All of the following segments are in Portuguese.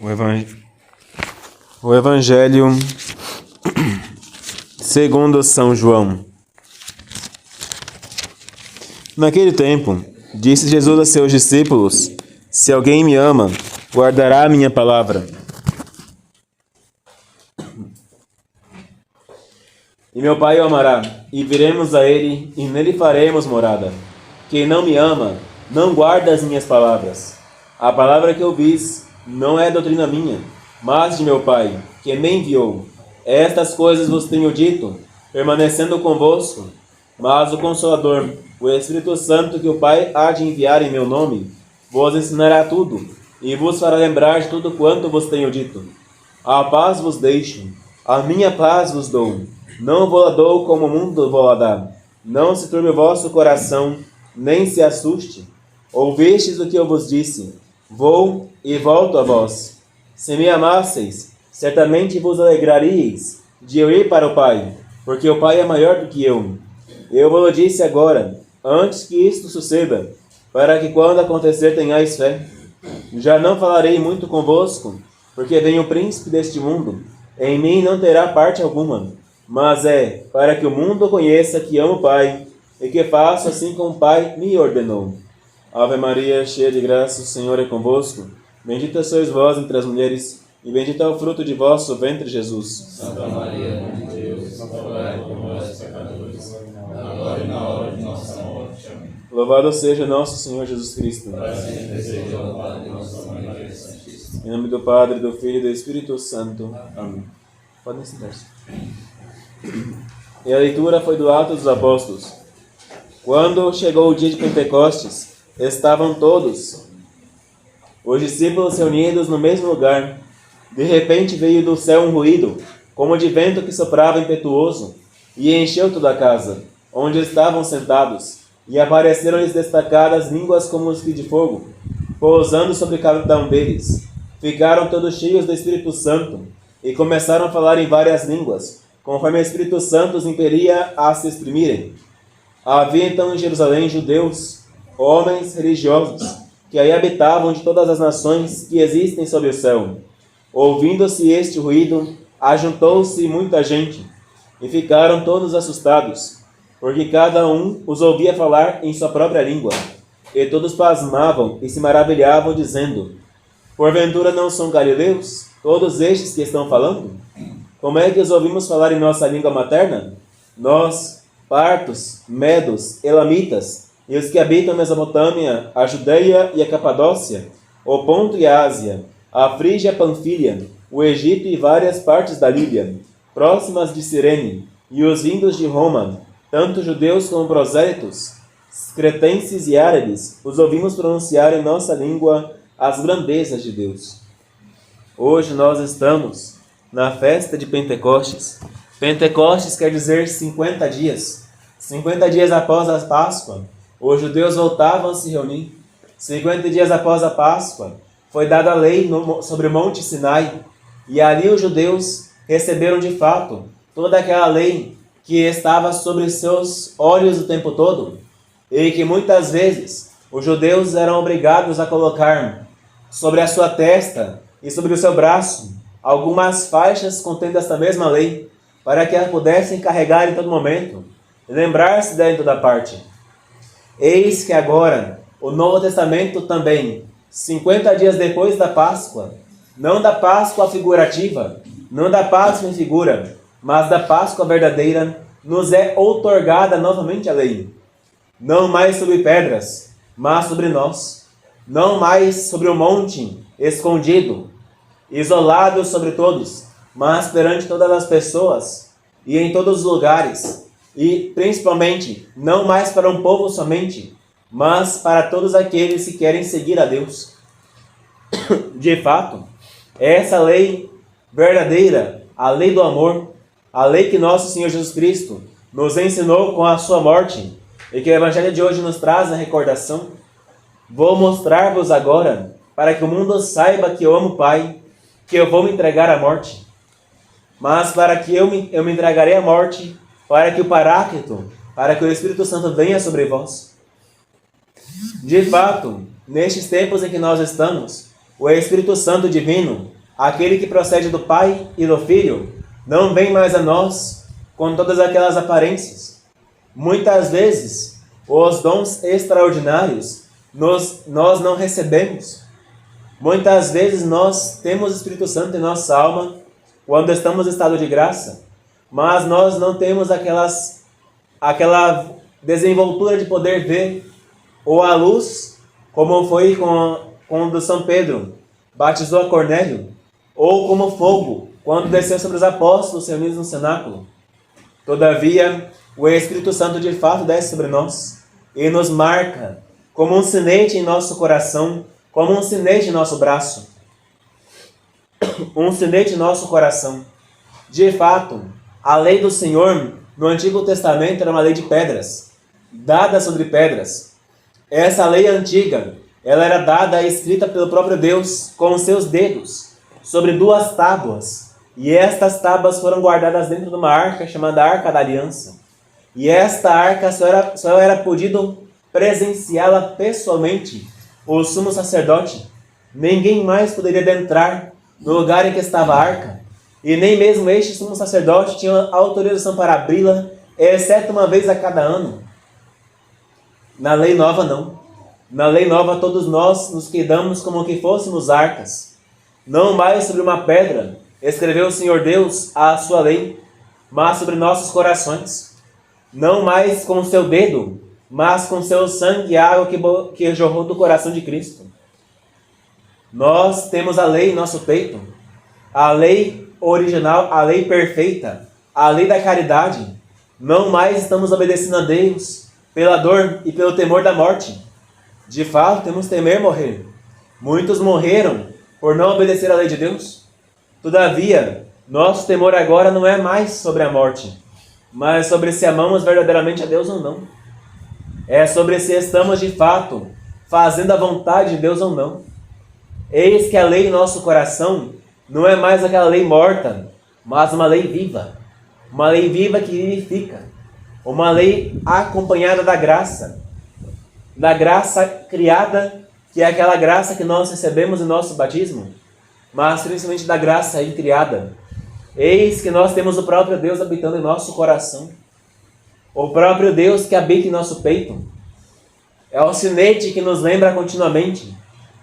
O Evangelho segundo São João. Naquele tempo, disse Jesus a seus discípulos: Se alguém me ama, guardará a minha palavra. E meu Pai o amará, e viremos a ele, e nele faremos morada. Quem não me ama, não guarda as minhas palavras. A palavra que ouvis não é doutrina minha, mas de meu Pai, que me enviou. Estas coisas vos tenho dito, permanecendo convosco. Mas o Consolador, o Espírito Santo que o Pai há de enviar em meu nome, vos ensinará tudo, e vos fará lembrar de tudo quanto vos tenho dito. A paz vos deixo, a minha paz vos dou. Não vou-la dou como o mundo vou-la dá. Não se turbe o vosso coração, nem se assuste. Ouvistes o que eu vos disse. Vou e volto a vós. Se me amasseis, certamente vos alegraríeis de eu ir para o Pai, porque o Pai é maior do que eu. Eu vos disse agora, antes que isto suceda, para que quando acontecer tenhais fé. Já não falarei muito convosco, porque vem o príncipe deste mundo. Em mim não terá parte alguma. Mas é para que o mundo conheça que amo o Pai, e que faço assim como o Pai me ordenou. Ave Maria, cheia de graça, o Senhor é convosco. Bendita sois vós entre as mulheres, e bendito é o fruto de vosso ventre, Jesus. Santa Maria, Mãe de Deus, rogai por nós, pecadores, agora e na hora de nossa morte. Amém. Louvado seja nosso Senhor Jesus Cristo. Para sempre seja louvado nossa Mãe Maria Santíssima. Em nome do Padre, do Filho e do Espírito Santo. Amém. Podem sentar-se. E a leitura foi do Atos dos Apóstolos. Quando chegou o dia de Pentecostes, estavam todos os discípulos reunidos no mesmo lugar. De repente veio do céu um ruído, como de vento que soprava impetuoso, e encheu toda a casa, onde estavam sentados, e apareceram-lhes destacadas línguas como os que de fogo, pousando sobre cada um deles. Ficaram todos cheios do Espírito Santo, e começaram a falar em várias línguas, conforme o Espírito Santo os impelia a se exprimirem. Havia então em Jerusalém judeus, homens religiosos, que aí habitavam de todas as nações que existem sob o céu. Ouvindo-se este ruído, ajuntou-se muita gente, e ficaram todos assustados, porque cada um os ouvia falar em sua própria língua. E todos pasmavam e se maravilhavam, dizendo: Porventura não são galileus todos estes que estão falando? Como é que os ouvimos falar em nossa língua materna? Nós, partos, medos, elamitas, e os que habitam a Mesopotâmia, a Judeia e a Capadócia, o Ponto e a Ásia, a Frígia e a Panfilha, o Egito e várias partes da Líbia, próximas de Cirene, e os vindos de Roma, tanto judeus como prosélitos, cretenses e árabes, os ouvimos pronunciar em nossa língua as grandezas de Deus. Hoje nós estamos na festa de Pentecostes. Pentecostes quer dizer 50 dias. 50 dias após a Páscoa, os judeus voltavam a se reunir. 50 dias após a Páscoa, foi dada a lei sobre o Monte Sinai. E ali os judeus receberam de fato toda aquela lei que estava sobre seus olhos o tempo todo. E que muitas vezes os judeus eram obrigados a colocar sobre a sua testa e sobre o seu braço algumas faixas contendo esta mesma lei, para que a pudessem carregar em todo momento, e lembrar-se dela em toda parte. Eis que agora, o Novo Testamento também, 50 dias depois da Páscoa, não da Páscoa figurativa, não da Páscoa em figura, mas da Páscoa verdadeira, nos é outorgada novamente a lei. Não mais sobre pedras, mas sobre nós. Não mais sobre o monte escondido, isolado sobre todos, mas perante todas as pessoas e em todos os lugares, e principalmente não mais para um povo somente, mas para todos aqueles que querem seguir a Deus. De fato, essa lei verdadeira, a lei do amor, a lei que nosso Senhor Jesus Cristo nos ensinou com a sua morte e que o Evangelho de hoje nos traz na recordação, vou mostrar-vos agora, para que o mundo saiba que eu amo o Pai, que eu vou me entregar à morte. Mas para que eu me entregarei à morte, para que o Paráclito, para que o Espírito Santo venha sobre vós. De fato, nestes tempos em que nós estamos, o Espírito Santo divino, aquele que procede do Pai e do Filho, não vem mais a nós com todas aquelas aparências. Muitas vezes, os dons extraordinários nós não recebemos. Muitas vezes nós temos o Espírito Santo em nossa alma quando estamos em estado de graça, mas nós não temos aquela desenvoltura de poder ver ou a luz, como foi quando São Pedro batizou a Cornélio, ou como fogo, quando desceu sobre os apóstolos reunidos no cenáculo. Todavia, o Espírito Santo de fato desce sobre nós e nos marca como um sinete em nosso coração, como um sinete em nosso braço. Um sinete em nosso coração. De fato, a lei do Senhor no Antigo Testamento era uma lei de pedras, dada sobre pedras. Essa lei antiga, ela era dada e escrita pelo próprio Deus com os seus dedos, sobre 2 tábuas. E estas tábuas foram guardadas dentro de uma arca chamada Arca da Aliança. E esta arca só era podido presenciá-la pessoalmente o sumo sacerdote. Ninguém mais poderia adentrar no lugar em que estava a arca. E nem mesmo este sumo sacerdote tinha autorização para abri-la, exceto uma vez a cada ano. Na lei nova, não. Na lei nova, todos nós nos quedamos como que fôssemos arcas. Não mais sobre uma pedra escreveu o Senhor Deus a sua lei, mas sobre nossos corações. Não mais com o seu dedo, mas com seu sangue e água que jorrou do coração de Cristo. Nós temos a lei em nosso peito, a lei original, a lei perfeita, a lei da caridade. Não mais estamos obedecendo a Deus pela dor e pelo temor da morte. De fato, temos que temer morrer. Muitos morreram por não obedecer à lei de Deus. Todavia, nosso temor agora não é mais sobre a morte, mas sobre se amamos verdadeiramente a Deus ou não. É sobre se estamos de fato fazendo a vontade de Deus ou não. Eis que a lei em nosso coração não é mais aquela lei morta, mas uma lei viva. Uma lei viva que vivifica. Uma lei acompanhada da graça criada, que é aquela graça que nós recebemos no nosso batismo, mas principalmente da graça incriada. Eis que nós temos o próprio Deus habitando em nosso coração. O próprio Deus que habita em nosso peito. É o sinete que nos lembra continuamente: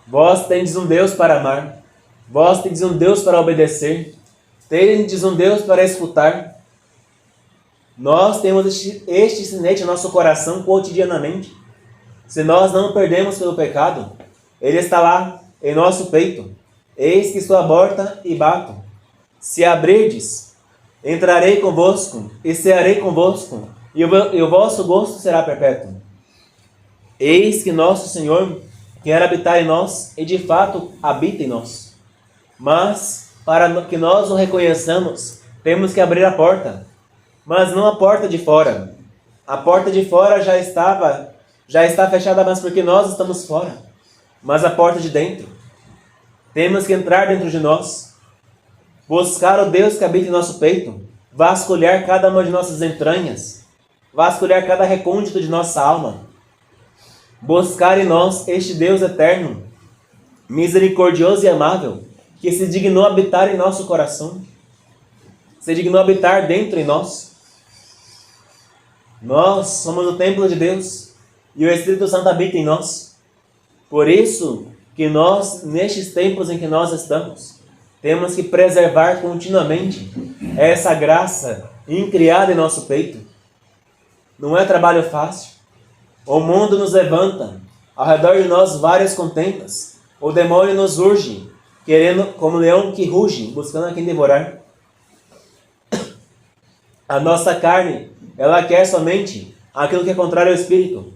vós tendes um Deus para amar, vós tendes um Deus para obedecer, tendes um Deus para escutar. Nós temos este sinete em nosso coração cotidianamente. Se nós não perdemos pelo pecado, ele está lá em nosso peito. Eis que estou à porta e bato. Se abrirdes, entrarei convosco e cearei convosco, e o vosso gosto será perpétuo. Eis que nosso Senhor quer habitar em nós e de fato habita em nós. Mas, para que nós o reconheçamos, temos que abrir a porta. Mas não a porta de fora. A porta de fora já está fechada, mas porque nós estamos fora. Mas a porta de dentro. Temos que entrar dentro de nós, buscar o Deus que habita em nosso peito, vasculhar cada uma de nossas entranhas, vasculhar cada recôndito de nossa alma, buscar em nós este Deus eterno, misericordioso e amável, que se dignou habitar em nosso coração, se dignou habitar dentro de nós. Nós somos o templo de Deus e o Espírito Santo habita em nós. Por isso que nós, nestes tempos em que nós estamos, temos que preservar continuamente essa graça incriada em nosso peito. Não é trabalho fácil. O mundo nos levanta, ao redor de nós várias contendas. O demônio nos urge, querendo, como leão que ruge, buscando a quem devorar. A nossa carne, ela quer somente aquilo que é contrário ao Espírito.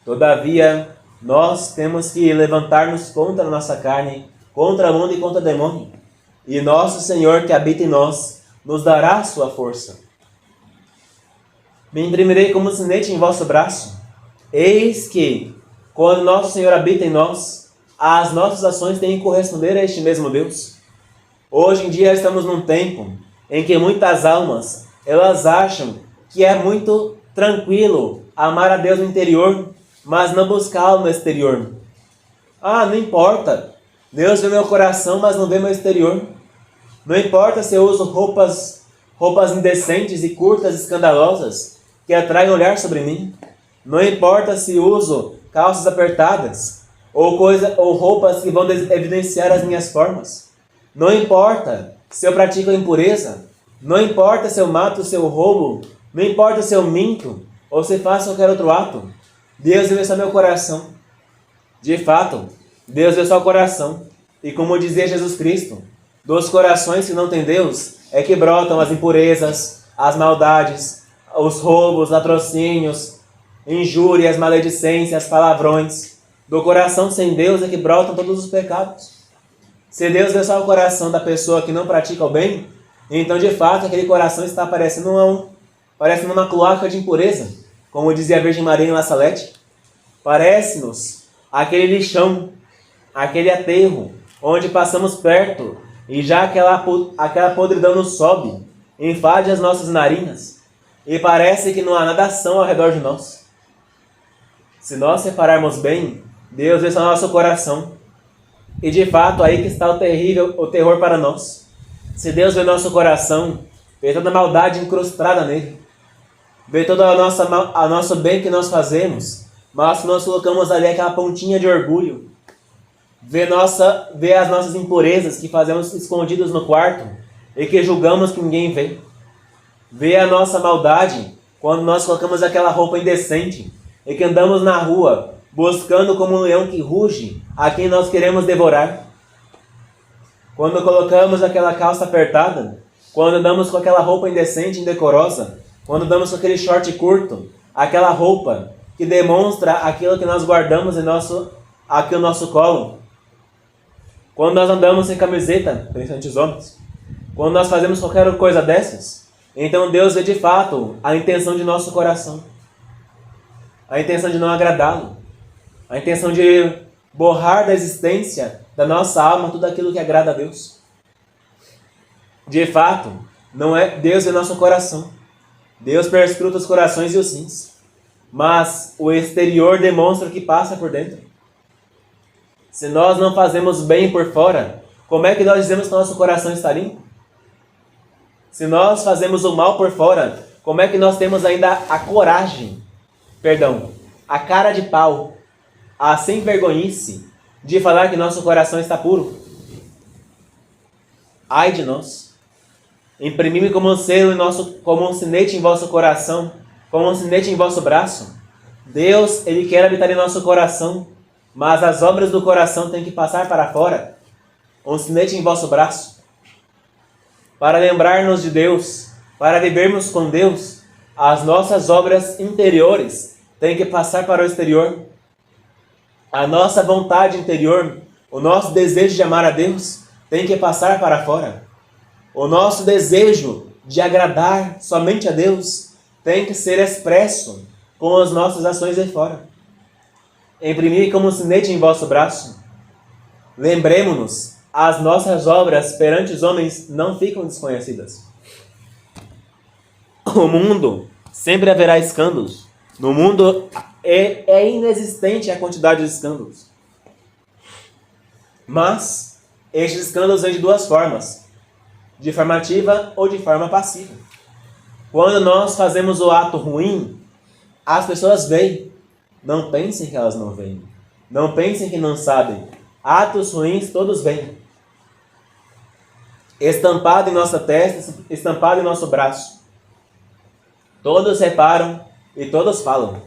Todavia, nós temos que levantar-nos contra a nossa carne, contra o mundo e contra o demônio. E nosso Senhor que habita em nós, nos dará a sua força. Me imprimirei como sinete em vosso braço. Eis que, quando nosso Senhor habita em nós, as nossas ações têm que corresponder a este mesmo Deus. Hoje em dia estamos num tempo em que muitas almas, elas acham que é muito tranquilo amar a Deus no interior, mas não buscá-lo no exterior. Ah, não importa. Deus vê meu coração, mas não vê meu exterior. Não importa se eu uso roupas indecentes e curtas, escandalosas, que atraem olhar sobre mim. Não importa se uso calças apertadas ou roupas que vão evidenciar as minhas formas. Não importa se eu pratico a impureza. Não importa se eu mato, se eu roubo. Não importa se eu minto ou se faço qualquer outro ato. Deus vê só meu coração. De fato, Deus vê só o coração. E como dizia Jesus Cristo, dos corações que não têm Deus é que brotam as impurezas, as maldades, os roubos, latrocínios, injúrias, maledicências, palavrões. Do coração sem Deus é que brotam todos os pecados. Se Deus vê só o coração da pessoa que não pratica o bem, então de fato aquele coração está parecendo uma cloaca de impureza, como dizia a Virgem Maria em La Salete. Parece-nos aquele lixão, aquele aterro, onde passamos perto e já aquela podridão nos sobe, invade as nossas narinas e parece que não há nada ação ao redor de nós. Se nós separarmos bem, Deus vê só nosso coração. E de fato aí que está o terror para nós. Se Deus vê nosso coração, vê toda a maldade incrustada nele, vê todo o nosso bem que nós fazemos, mas que nós colocamos ali aquela pontinha de orgulho, vê as nossas impurezas que fazemos escondidos no quarto e que julgamos que ninguém vê. Vê a nossa maldade quando nós colocamos aquela roupa indecente e que andamos na rua buscando como um leão que ruge a quem nós queremos devorar. Quando colocamos aquela calça apertada, quando andamos com aquela roupa indecente, indecorosa, quando andamos com aquele short curto, aquela roupa que demonstra aquilo que nós guardamos aqui no nosso colo. Quando nós andamos sem camiseta, principalmente os homens, quando nós fazemos qualquer coisa dessas, então Deus vê de fato a intenção de nosso coração, a intenção de não agradá-lo, a intenção de borrar da existência da nossa alma tudo aquilo que agrada a Deus. De fato, não é Deus é nosso coração. Deus perscruta os corações e os rins, mas o exterior demonstra o que passa por dentro. Se nós não fazemos bem por fora, como é que nós dizemos que nosso coração está limpo? Se nós fazemos o mal por fora, como é que nós temos ainda a cara de pau, a sem vergonhice de falar que nosso coração está puro? Ai de nós! Imprimi-me como um selo como um sinete em vosso coração, como um sinete em vosso braço. Deus, Ele quer habitar em nosso coração, mas as obras do coração têm que passar para fora. Um sinete em vosso braço. Para lembrar-nos de Deus, para vivermos com Deus, as nossas obras interiores têm que passar para o exterior. A nossa vontade interior, o nosso desejo de amar a Deus, tem que passar para fora. O nosso desejo de agradar somente a Deus tem que ser expresso com as nossas ações de fora. Imprimir como um sinete em vosso braço. Lembremos-nos, as nossas obras perante os homens não ficam desconhecidas. No mundo sempre haverá escândalos. No mundo é inexistente a quantidade de escândalos. Mas estes escândalos vêm de duas formas: de forma ativa ou de forma passiva. Quando nós fazemos o ato ruim, as pessoas veem. Não pensem que elas não veem. Não pensem que não sabem. Atos ruins todos veem. Estampado em nossa testa, estampado em nosso braço. Todos reparam e todos falam.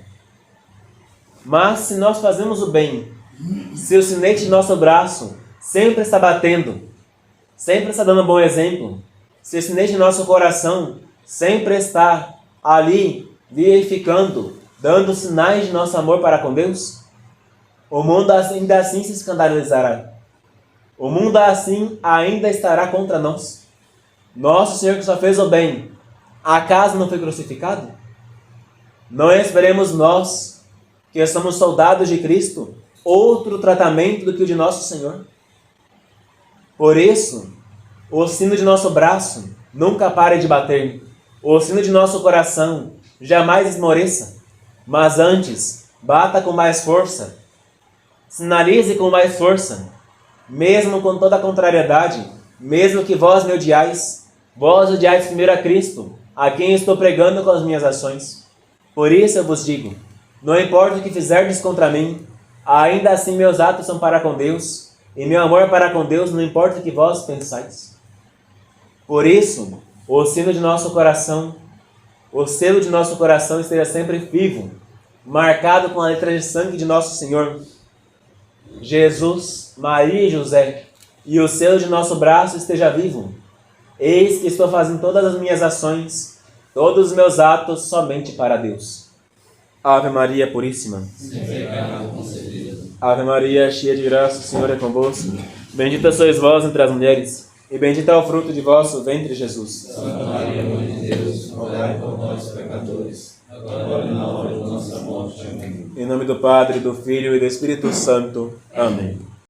Mas se nós fazemos o bem, se o sinete de nosso braço sempre está batendo, sempre está dando um bom exemplo, se o sinete de nosso coração sempre está ali vivificando, dando sinais de nosso amor para com Deus, o mundo ainda assim se escandalizará. O mundo assim ainda estará contra nós. Nosso Senhor que só fez o bem, acaso não foi crucificado? Não esperemos nós, que somos soldados de Cristo, outro tratamento do que o de nosso Senhor. Por isso, o sino de nosso braço nunca pare de bater. O sino de nosso coração jamais esmoreça, mas antes bata com mais força, sinalize com mais força, mesmo com toda a contrariedade, mesmo que vós me odiais primeiro a Cristo, a quem estou pregando com as minhas ações. Por isso eu vos digo, não importa o que fizerdes contra mim, ainda assim meus atos são para com Deus, e meu amor para com Deus não importa o que vós pensais. Por isso, o selo de nosso coração esteja sempre vivo, marcado com a letra de sangue de nosso Senhor, Jesus, Maria e José, e o selo de nosso braço esteja vivo. Eis que estou fazendo todas as minhas ações, todos os meus atos somente para Deus. Ave Maria Puríssima. Ave Maria, cheia de graça, o Senhor é convosco. Bendita sois vós entre as mulheres, e bendito é o fruto de vosso ventre, Jesus. Santa Maria, Mãe de Deus, rogai por nós, pecadores, agora e na hora de nossa morte. Amém. Em nome do Padre, do Filho e do Espírito Santo. Amém.